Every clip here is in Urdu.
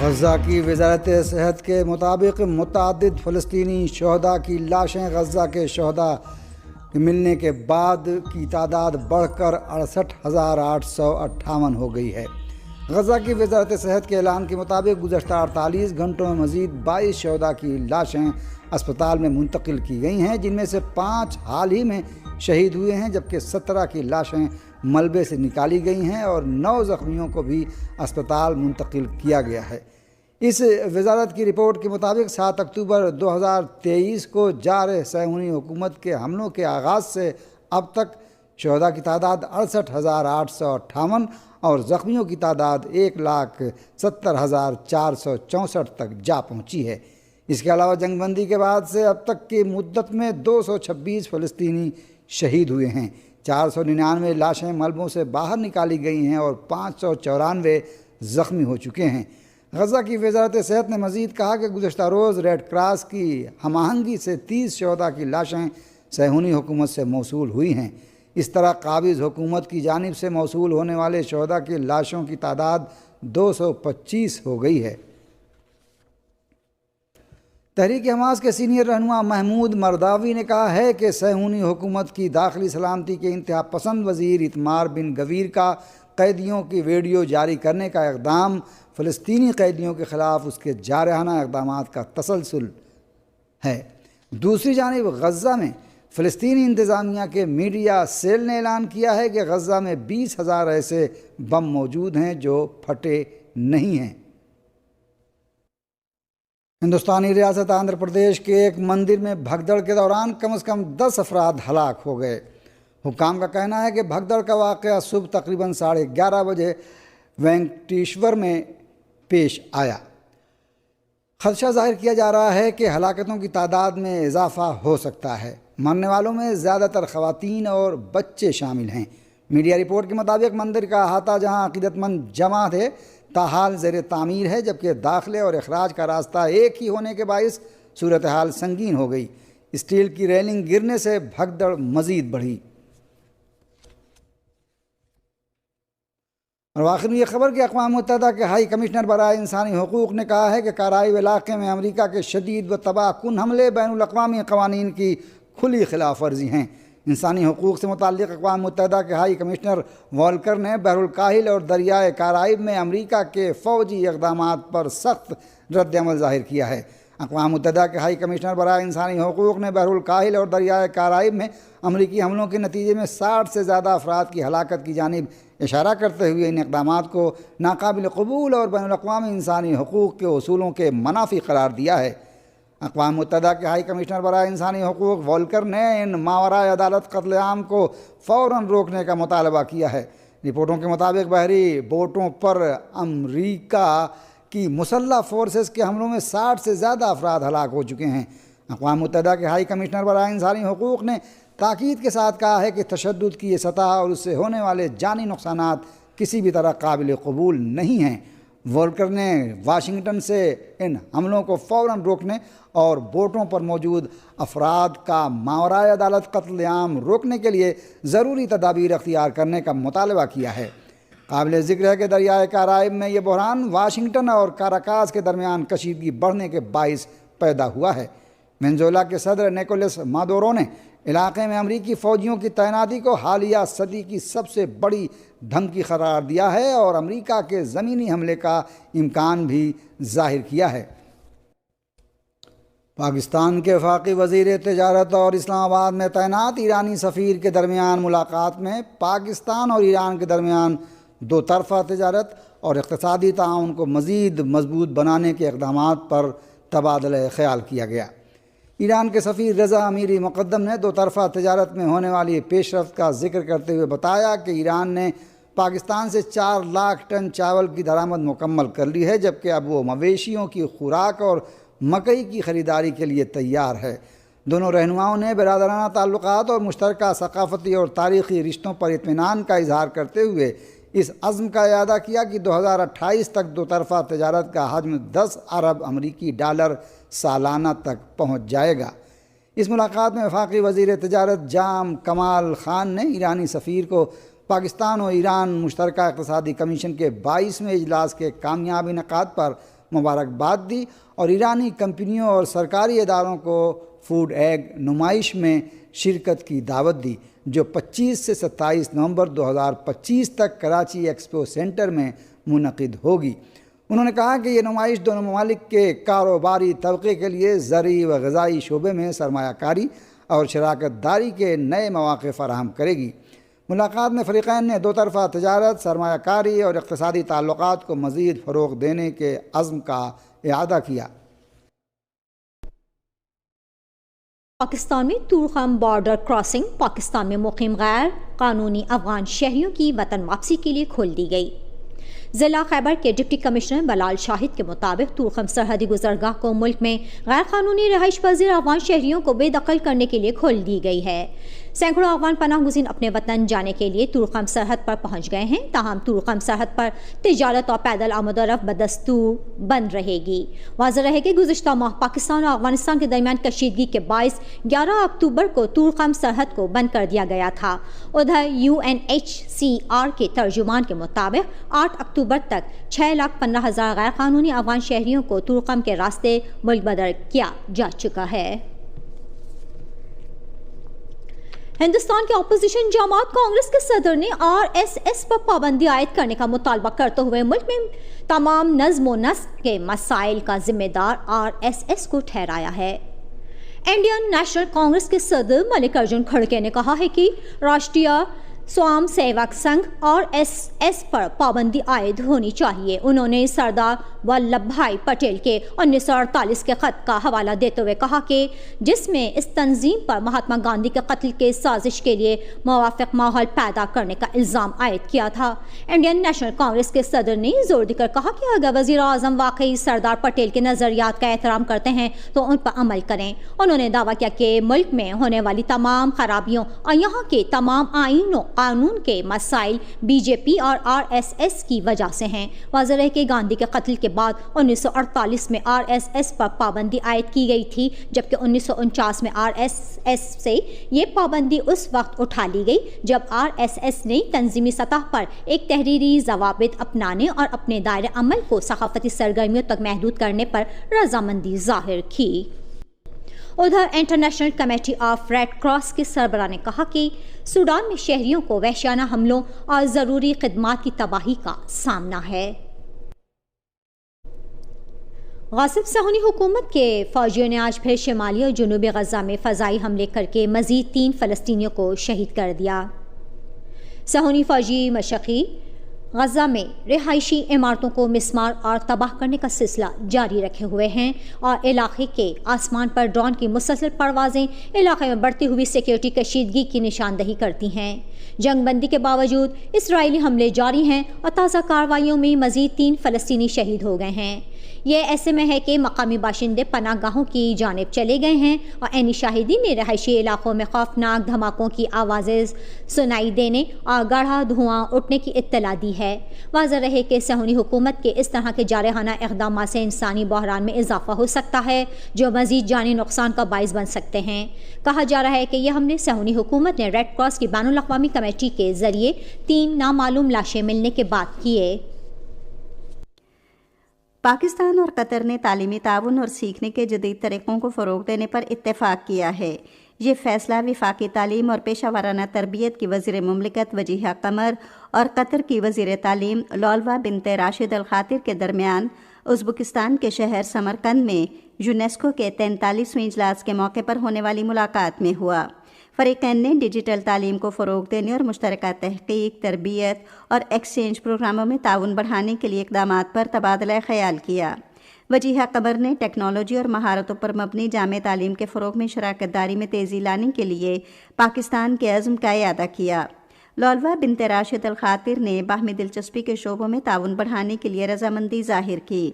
غزہ کی وزارت صحت کے مطابق متعدد فلسطینی شہداء کی لاشیں غزہ کے شہداء ملنے کے بعد کی تعداد بڑھ کر 68,858 ہو گئی ہے۔ غزہ کی وزارت صحت کے اعلان کے مطابق گزشتہ 48 گھنٹوں میں مزید 22 شہداء کی لاشیں اسپتال میں منتقل کی گئی ہیں، جن میں سے 5 حال ہی میں شہید ہوئے ہیں، جبکہ 17 کی لاشیں ملبے سے نکالی گئی ہیں اور 9 زخمیوں کو بھی اسپتال منتقل کیا گیا ہے۔ اس وزارت کی رپورٹ کے مطابق 7 اکتوبر 2023 کو جارح صہیونی حکومت کے حملوں کے آغاز سے اب تک شہداء کی تعداد 68,858 اور زخمیوں کی تعداد 1,70,464 تک جا پہنچی ہے۔ اس کے علاوہ جنگ بندی کے بعد سے اب تک کی مدت میں 226 فلسطینی شہید ہوئے ہیں، 499 لاشیں ملبوں سے باہر نکالی گئی ہیں اور 594 زخمی ہو چکے ہیں۔ غزہ کی وزارت صحت نے مزید کہا کہ گزشتہ روز ریڈ کراس کی ہم آہنگی سے 30 شہداء کی لاشیں صہیونی حکومت سے موصول ہوئی ہیں۔ اس طرح قابض حکومت کی جانب سے موصول ہونے والے شہداء کی لاشوں کی تعداد 225 ہو گئی ہے۔ تحریک حماس کے سینئر رہنما محمود مرداوی نے کہا ہے کہ صہیونی حکومت کی داخلی سلامتی کے انتہا پسند وزیر اتمار بن گویر کا قیدیوں کی ویڈیو جاری کرنے کا اقدام فلسطینی قیدیوں کے خلاف اس کے جارحانہ اقدامات کا تسلسل ہے۔ دوسری جانب غزہ میں فلسطینی انتظامیہ کے میڈیا سیل نے اعلان کیا ہے کہ غزہ میں 20,000 ایسے بم موجود ہیں جو پھٹے نہیں ہیں۔ ہندوستانی ریاست آندھرا پردیش کے ایک مندر میں بھگدڑ کے دوران کم از کم 10 افراد ہلاک ہو گئے۔ حکام کا کہنا ہے کہ بھگدڑ کا واقعہ صبح تقریباً 11:30 بجے وینکٹیشور میں پیش آیا۔ خدشہ ظاہر کیا جا رہا ہے کہ ہلاکتوں کی تعداد میں اضافہ ہو سکتا ہے۔ مرنے والوں میں زیادہ تر خواتین اور بچے شامل ہیں۔ میڈیا رپورٹ کے مطابق مندر کا احاطہ جہاں عقیدت مند جمع تھے تاحال زیر تعمیر ہے، جبکہ داخلے اور اخراج کا راستہ ایک ہی ہونے کے باعث صورتحال سنگین ہو گئی۔ اسٹیل کی ریلنگ گرنے سے بھگدڑ مزید بڑھی۔ اور آخر میں یہ خبر کہ اقوام متحدہ کے ہائی کمشنر برائے انسانی حقوق نے کہا ہے کہ کارائیب علاقے میں امریکہ کے شدید و تباہ کن حملے بین الاقوامی قوانین کی کھلی خلاف ورزی ہیں۔ انسانی حقوق سے متعلق اقوام متحدہ کے ہائی کمشنر والکر نے بحر الکاہل اور دریائے کارائیب میں امریکہ کے فوجی اقدامات پر سخت رد عمل ظاہر کیا ہے۔ اقوام متحدہ کے ہائی کمشنر برائے انسانی حقوق نے بحر الکاہل اور دریائے کارائیب میں امریکی حملوں کے نتیجے میں 60 سے زیادہ افراد کی ہلاکت کی جانب اشارہ کرتے ہوئے ان اقدامات کو ناقابل قبول اور بین الاقوامی انسانی حقوق کے اصولوں کے منافی قرار دیا ہے۔ اقوام متحدہ کے ہائی کمشنر برائے انسانی حقوق والکر نے ان ماورائے عدالت قتل عام کو فوراً روکنے کا مطالبہ کیا ہے۔ رپورٹوں کے مطابق بحری بوٹوں پر امریکہ کی مسلح فورسز کے حملوں میں 60 سے زیادہ افراد ہلاک ہو چکے ہیں۔ اقوام متحدہ کے ہائی کمشنر برائے انسانی حقوق نے تاکید کے ساتھ کہا ہے کہ تشدد کی یہ سطح اور اس سے ہونے والے جانی نقصانات کسی بھی طرح قابل قبول نہیں ہیں۔ والکر نے واشنگٹن سے ان حملوں کو فوراً روکنے اور بوٹوں پر موجود افراد کا ماورائے عدالت قتل عام روکنے کے لیے ضروری تدابیر اختیار کرنے کا مطالبہ کیا ہے۔ قابل ذکر ہے کہ دریائے کارائب میں یہ بحران واشنگٹن اور کاراکاس کے درمیان کشیدگی بڑھنے کے باعث پیدا ہوا ہے۔ وینزویلا کے صدر نیکولس مادورو نے علاقے میں امریکی فوجیوں کی تعیناتی کو حالیہ صدی کی سب سے بڑی دھمکی قرار دیا ہے اور امریکہ کے زمینی حملے کا امکان بھی ظاہر کیا ہے۔ پاکستان کے وفاقی وزیر تجارت اور اسلام آباد میں تعینات ایرانی سفیر کے درمیان ملاقات میں پاکستان اور ایران کے درمیان دو طرفہ تجارت اور اقتصادی تعاون کو مزید مضبوط بنانے کے اقدامات پر تبادلہ خیال کیا گیا۔ ایران کے سفیر رضا امیری مقدم نے دو طرفہ تجارت میں ہونے والی پیش رفت کا ذکر کرتے ہوئے بتایا کہ ایران نے پاکستان سے 4 لاکھ ٹن چاول کی درآمد مکمل کر لی ہے، جبکہ اب وہ مویشیوں کی خوراک اور مکئی کی خریداری کے لیے تیار ہے۔ دونوں رہنماؤں نے برادرانہ تعلقات اور مشترکہ ثقافتی اور تاریخی رشتوں پر اطمینان کا اظہار کرتے ہوئے اس عزم کا اعادہ کیا کہ 2028 تک دو طرفہ تجارت کا حجم 10 ارب امریکی ڈالر سالانہ تک پہنچ جائے گا۔ اس ملاقات میں وفاقی وزیر تجارت جام کمال خان نے ایرانی سفیر کو پاکستان و ایران مشترکہ اقتصادی کمیشن کے 22ویں اجلاس کے کامیاب انعقاد پر مبارکباد دی اور ایرانی کمپنیوں اور سرکاری اداروں کو فوڈ ایگ نمائش میں شرکت کی دعوت دی، جو 25 سے 27 نومبر 2025 تک کراچی ایکسپو سینٹر میں منعقد ہوگی۔ انہوں نے کہا کہ یہ نمائش دونوں ممالک کے کاروباری طبقے کے لیے زرعی و غذائی شعبے میں سرمایہ کاری اور شراکت داری کے نئے مواقع فراہم کرے گی۔ ملاقات میں فریقین نے دو طرفہ تجارت، سرمایہ کاری اور اقتصادی تعلقات کو مزید فروغ دینے کے عزم کا اعادہ کیا۔ پاکستان میں طورخم بارڈر کراسنگ پاکستان میں مقیم غیر قانونی افغان شہریوں کی وطن واپسی کے لیے کھول دی گئی۔ ضلع خیبر کے ڈپٹی کمشنر بلال شاہد کے مطابق طورخم سرحدی گزرگاہ کو ملک میں غیر قانونی رہائش پذیر افغان شہریوں کو بے دخل کرنے کے لیے کھول دی گئی ہے۔ سینکڑوں افغان پناہ گزین اپنے وطن جانے کے لیے طورخم سرحد پر پہنچ گئے ہیں، تاہم طورخم سرحد پر تجارت اور پیدل آمد و رفت بدستور بند رہے گی۔ واضح رہے کہ گزشتہ ماہ پاکستان اور افغانستان کے درمیان کشیدگی کے باعث 11 اکتوبر کو طورخم سرحد کو بند کر دیا گیا تھا۔ ادھر UNHCR کے ترجمان کے مطابق 8 اکتوبر تک 6,15,000 غیر قانونی افغان شہریوں کو طورخم کے راستے ملک بدر کیا جا چکا ہے۔ ہندوستان کے اپوزیشن جماعت کانگریس کے صدر نے RSS پر پابندی عائد کرنے کا مطالبہ کرتے ہوئے ملک میں تمام نظم و نسق کے مسائل کا ذمہ دار RSS کو ٹھہرایا ہے۔ انڈین نیشنل کانگریس کے صدر ملک ارجن کھڑگے نے کہا ہے کہ راشٹریہ سوام سیوک سنگھ RSS پر پابندی عائد ہونی چاہیے۔ انہوں نے سردار ولبھ بھائی پٹیل کے 1948 کے خط کا حوالہ دیتے ہوئے کہا کہ جس میں اس تنظیم پر مہاتما گاندھی کے قتل کے سازش کے لیے موافق ماحول پیدا کرنے کا الزام عائد کیا تھا۔ انڈین نیشنل کانگریس کے صدر نے زور دے کر کہا کہ اگر وزیر اعظم واقعی سردار پٹیل کے نظریات کا احترام کرتے ہیں تو ان پر عمل کریں۔ انہوں نے دعویٰ کیا کہ ملک میں ہونے والی تمام خرابیوں اور یہاں کے تمام آئین و قانون کے مسائل BJP اور RSS کی وجہ سے ہیں۔ واضح ہے کہ گاندھی کے قتل کے بعد 1948 میں RSS پر پابندی عائد کی گئی تھی، جبکہ 1949 میں RSS سے یہ پابندی اس وقت اٹھا لی گئی جب RSS نے تنظیمی سطح پر ایک تحریری ضوابط اپنانے اور اپنے دائرۂ عمل کو ثقافتی سرگرمیوں تک محدود کرنے پر رضامندی ظاہر کی۔ ادھر International Committee of Red Cross کے سربراہ نے کہا کہ سوڈان میں شہریوں کو وحشیانہ حملوں اور ضروری خدمات کی تباہی کا سامنا ہے۔ غاصب صہیونی حکومت کے فوجیوں نے آج پھر شمالی اور جنوبی غزہ میں فضائی حملے کر کے مزید 3 فلسطینیوں کو شہید کر دیا۔ صہیونی فوجی مشقی غزہ میں رہائشی عمارتوں کو مسمار اور تباہ کرنے کا سلسلہ جاری رکھے ہوئے ہیں اور علاقے کے آسمان پر ڈرون کی مسلسل پروازیں علاقے میں بڑھتی ہوئی سیکیورٹی کشیدگی کی نشاندہی کرتی ہیں۔ جنگ بندی کے باوجود اسرائیلی حملے جاری ہیں اور تازہ کارروائیوں میں مزید 3 فلسطینی شہید ہو گئے ہیں۔ یہ ایسے میں ہے کہ مقامی باشندے پناہ گاہوں کی جانب چلے گئے ہیں اور عینی شاہدین نے رہائشی علاقوں میں خوفناک دھماکوں کی آوازیں سنائی دینے اور گاڑھا دھواں اٹھنے کی اطلاع دی ہے۔ واضح رہے کہ صہیونی حکومت کے اس طرح کے جارحانہ اقدامات سے انسانی بحران میں اضافہ ہو سکتا ہے جو مزید جانی نقصان کا باعث بن سکتے ہیں۔ کہا جا رہا ہے کہ یہ حملے صہیونی حکومت نے ریڈ کراس کی بین الاقوامی کمیٹی کے ذریعے 3 نامعلوم لاشیں ملنے کے بعد کیے۔ پاکستان اور قطر نے تعلیمی تعاون اور سیکھنے کے جدید طریقوں کو فروغ دینے پر اتفاق کیا ہے۔ یہ فیصلہ وفاقی تعلیم اور پیشہ ورانہ تربیت کی وزیر مملکت وجیہہ قمر اور قطر کی وزیر تعلیم لولوا بنت راشد الخاطر کے درمیان ازبکستان کے شہر سمرقند میں یونیسکو کے 43ویں اجلاس کے موقع پر ہونے والی ملاقات میں ہوا۔ فریقین نے ڈیجیٹل تعلیم کو فروغ دینے اور مشترکہ تحقیق، تربیت اور ایکسچینج پروگراموں میں تعاون بڑھانے کے لیے اقدامات پر تبادلہ خیال کیا۔ وجیہہ قمر نے ٹیکنالوجی اور مہارتوں پر مبنی جامع تعلیم کے فروغ میں شراکت داری میں تیزی لانے کے لیے پاکستان کے عزم کا اعادہ کیا۔ لولوا بنت راشد الخاطر نے باہمی دلچسپی کے شعبوں میں تعاون بڑھانے کے لیے رضامندی ظاہر کی۔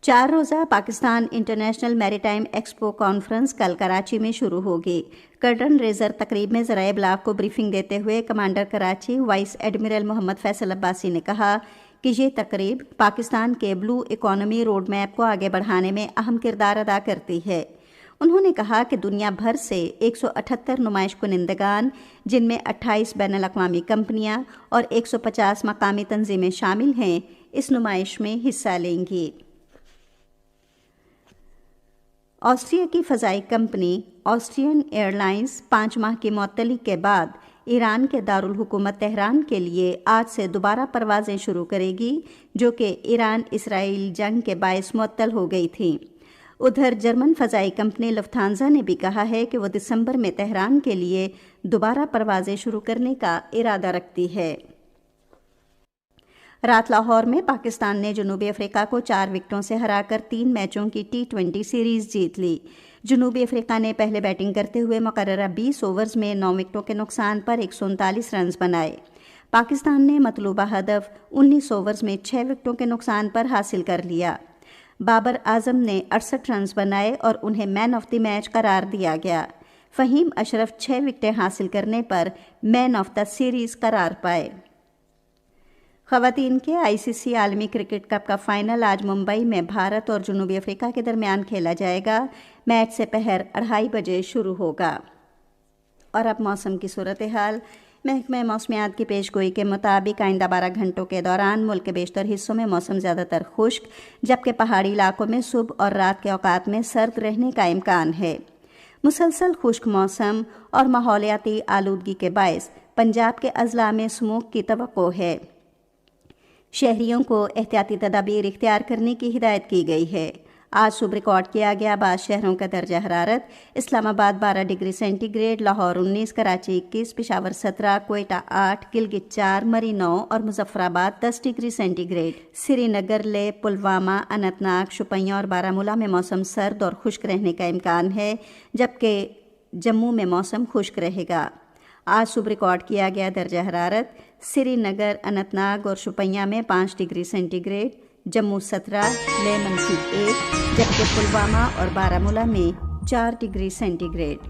4 روزہ پاکستان انٹرنیشنل میری ٹائم ایکسپو کانفرنس کل کراچی میں شروع ہوگی۔ کرٹن ریزر تقریب میں ذرائع ابلاغ کو بریفنگ دیتے ہوئے کمانڈر کراچی وائس ایڈمرل محمد فیصل عباسی نے کہا کہ یہ تقریب پاکستان کے بلو اکانومی روڈ میپ کو آگے بڑھانے میں اہم کردار ادا کرتی ہے۔ انہوں نے کہا کہ دنیا بھر سے 178 نمائش کنندگان، جن میں 28 بین الاقوامی کمپنیاں اور 150 مقامی تنظیمیں شامل ہیں، اس نمائش میں حصہ لیں گی۔ آسٹریا کی فضائی کمپنی آسٹرین ایئر لائنز 5 ماہ کی معطلی کے بعد ایران کے دارالحکومت تہران کے لیے آج سے دوبارہ پروازیں شروع کرے گی، جو کہ ایران اسرائیل جنگ کے باعث معطل ہو گئی تھیں۔ ادھر جرمن فضائی کمپنی لفتھانزا نے بھی کہا ہے کہ وہ دسمبر میں تہران کے لیے دوبارہ پروازیں شروع کرنے کا ارادہ رکھتی ہے۔ رات لاہور میں پاکستان نے جنوبی افریقہ کو 4 وکٹوں سے ہرا کر 3 میچوں کی T20 سیریز جیت لی۔ جنوبی افریقہ نے پہلے بیٹنگ کرتے ہوئے مقررہ 20 اوورز میں 9 وکٹوں کے نقصان پر 139 رنز بنائے۔ پاکستان نے مطلوبہ ہدف 19 اوورز میں 6 وکٹوں کے نقصان پر حاصل کر لیا۔ بابر اعظم نے 68 رنز بنائے اور انہیں مین آف دی میچ قرار دیا گیا۔ فہیم اشرف 6 وکٹیں حاصل کرنے پر مین آف دا سیریز قرار پائے۔ خواتین کے ICC عالمی کرکٹ کپ کا فائنل آج ممبئی میں بھارت اور جنوبی افریقہ کے درمیان کھیلا جائے گا۔ میچ سے پہر 2:30 بجے شروع ہوگا۔ اور اب موسم کی صورتحال۔ محکمہ موسمیات کی پیش گوئی کے مطابق آئندہ 12 گھنٹوں کے دوران ملک کے بیشتر حصوں میں موسم زیادہ تر خشک، جبکہ پہاڑی علاقوں میں صبح اور رات کے اوقات میں سرد رہنے کا امکان ہے۔ مسلسل خشک موسم اور ماحولیاتی آلودگی کے باعث پنجاب کے اضلاع میں اسموگ کی توقع ہے۔ شہریوں کو احتیاطی تدابیر اختیار کرنے کی ہدایت کی گئی ہے۔ آج صبح ریکارڈ کیا گیا بعض شہروں کا درجہ حرارت: Islamabad 12 degree centigrade, Lahore 19، Karachi 21، Peshawar 17، Quetta 8، Gilgit 4، Murree 9 اور Muzaffarabad 10 degree centigrade. Srinagar, Leh, Pulwama, Anant Nag, Shopian اور بارہمولہ میں موسم سرد اور خشک رہنے کا امکان ہے، جبکہ جموں میں موسم خشک رہے گا۔ آج صبح ریکارڈ کیا گیا درجہ حرارت: سری نگر، اننت ناگ اور شوپیاں میں 5 ڈگری سینٹی گریڈ، جموں 17، لے -1، جبکہ پلوامہ اور بارہمولہ میں 4 ڈگری سینٹی گریڈ۔